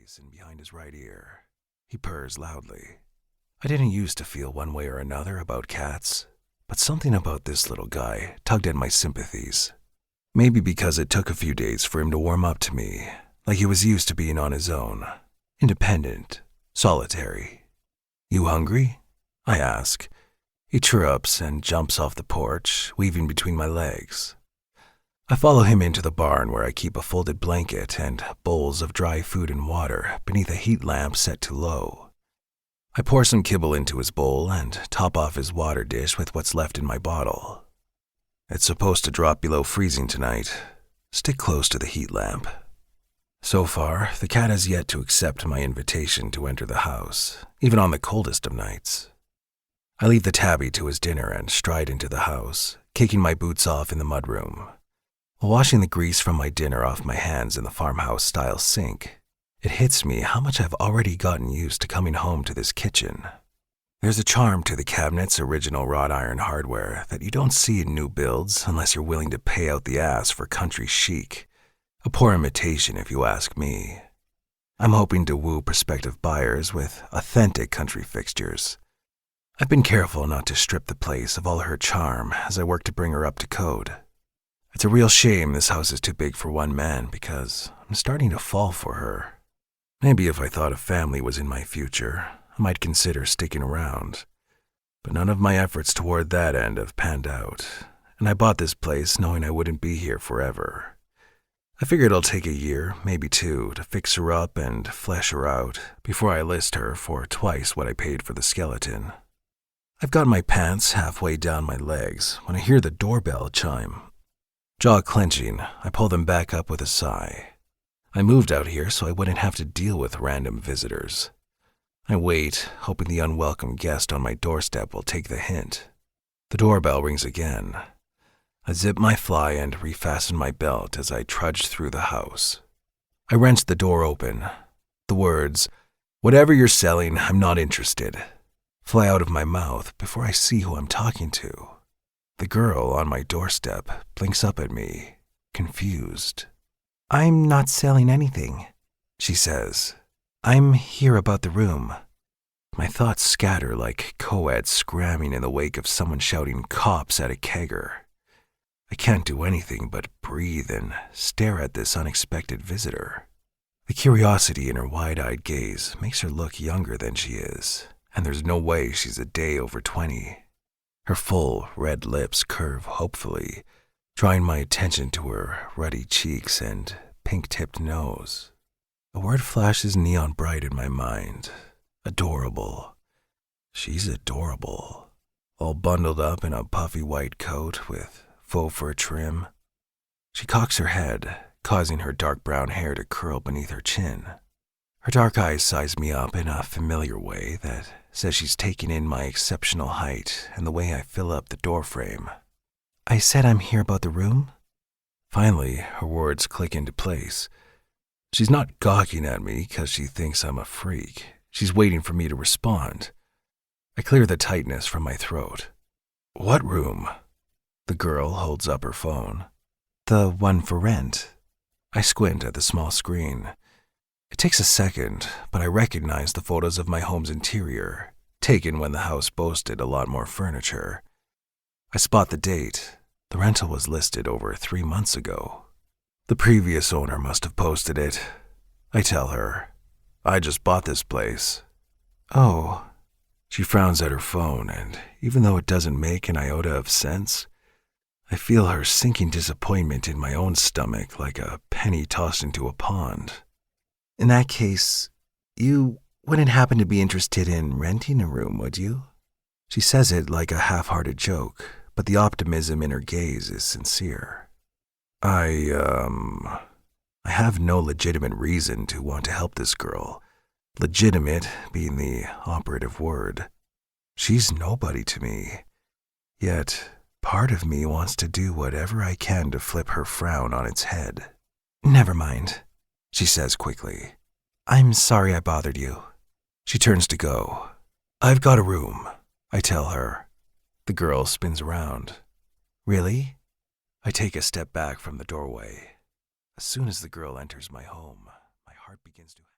eyes and behind his right ear. He purrs loudly. I didn't used to feel one way or another about cats, but something about this little guy tugged at my sympathies. Maybe because it took a few days for him to warm up to me, like he was used to being on his own, independent, solitary. "You hungry?" I ask. He chirrups and jumps off the porch, weaving between my legs. I follow him into the barn where I keep a folded blanket and bowls of dry food and water beneath a heat lamp set to low. I pour some kibble into his bowl and top off his water dish with what's left in my bottle. It's supposed to drop below freezing tonight. Stick close to the heat lamp. So far, the cat has yet to accept my invitation to enter the house, even on the coldest of nights. I leave the tabby to his dinner and stride into the house, kicking my boots off in the mudroom. While washing the grease from my dinner off my hands in the farmhouse-style sink, it hits me how much I've already gotten used to coming home to this kitchen. There's a charm to the cabinet's original wrought iron hardware that you don't see in new builds unless you're willing to pay out the ass for country chic. A poor imitation, if you ask me. I'm hoping to woo prospective buyers with authentic country fixtures. I've been careful not to strip the place of all her charm as I work to bring her up to code. It's a real shame this house is too big for one man because I'm starting to fall for her. Maybe if I thought a family was in my future, I might consider sticking around. But none of my efforts toward that end have panned out, and I bought this place knowing I wouldn't be here forever. I figured it'll take a year, maybe two, to fix her up and flesh her out before I list her for twice what I paid for the skeleton. I've got my pants halfway down my legs when I hear the doorbell chime. Jaw clenching, I pull them back up with a sigh. I moved out here so I wouldn't have to deal with random visitors. I wait, hoping the unwelcome guest on my doorstep will take the hint. The doorbell rings again. I zip my fly and refasten my belt as I trudge through the house. I wrench the door open. The words, "Whatever you're selling, I'm not interested," fly out of my mouth before I see who I'm talking to. The girl on my doorstep blinks up at me, confused. "I'm not selling anything," she says. "I'm here about the room." My thoughts scatter like co-eds scramming in the wake of someone shouting cops at a kegger. I can't do anything but breathe and stare at this unexpected visitor. The curiosity in her wide-eyed gaze makes her look younger than she is, and there's no way she's a day over 20. Her full, red lips curve hopefully, drawing my attention to her ruddy cheeks and pink-tipped nose. A word flashes neon bright in my mind. Adorable. She's adorable. All bundled up in a puffy white coat with faux fur trim. She cocks her head, causing her dark brown hair to curl beneath her chin. Her dark eyes size me up in a familiar way that says she's taking in my exceptional height and the way I fill up the doorframe. "I said I'm here about the room?" Finally, her words click into place. She's not gawking at me because she thinks I'm a freak. She's waiting for me to respond. I clear the tightness from my throat. "What room?" The girl holds up her phone. "The one for rent." I squint at the small screen. It takes a second, but I recognize the photos of my home's interior, taken when the house boasted a lot more furniture. I spot the date. The rental was listed over 3 months ago. The previous owner must have posted it. I tell her, "I just bought this place." "Oh." She frowns at her phone, and even though it doesn't make an iota of sense, I feel her sinking disappointment in my own stomach like a penny tossed into a pond. "In that case, you wouldn't happen to be interested in renting a room, would you?" She says it like a half-hearted joke, but the optimism in her gaze is sincere. I have no legitimate reason to want to help this girl. Legitimate being the operative word. She's nobody to me. Yet, part of me wants to do whatever I can to flip her frown on its head. "Never mind," she says quickly. "I'm sorry I bothered you." She turns to go. "I've got a room," I tell her. The girl spins around. "Really?" I take a step back from the doorway. As soon as the girl enters my home, my heart begins to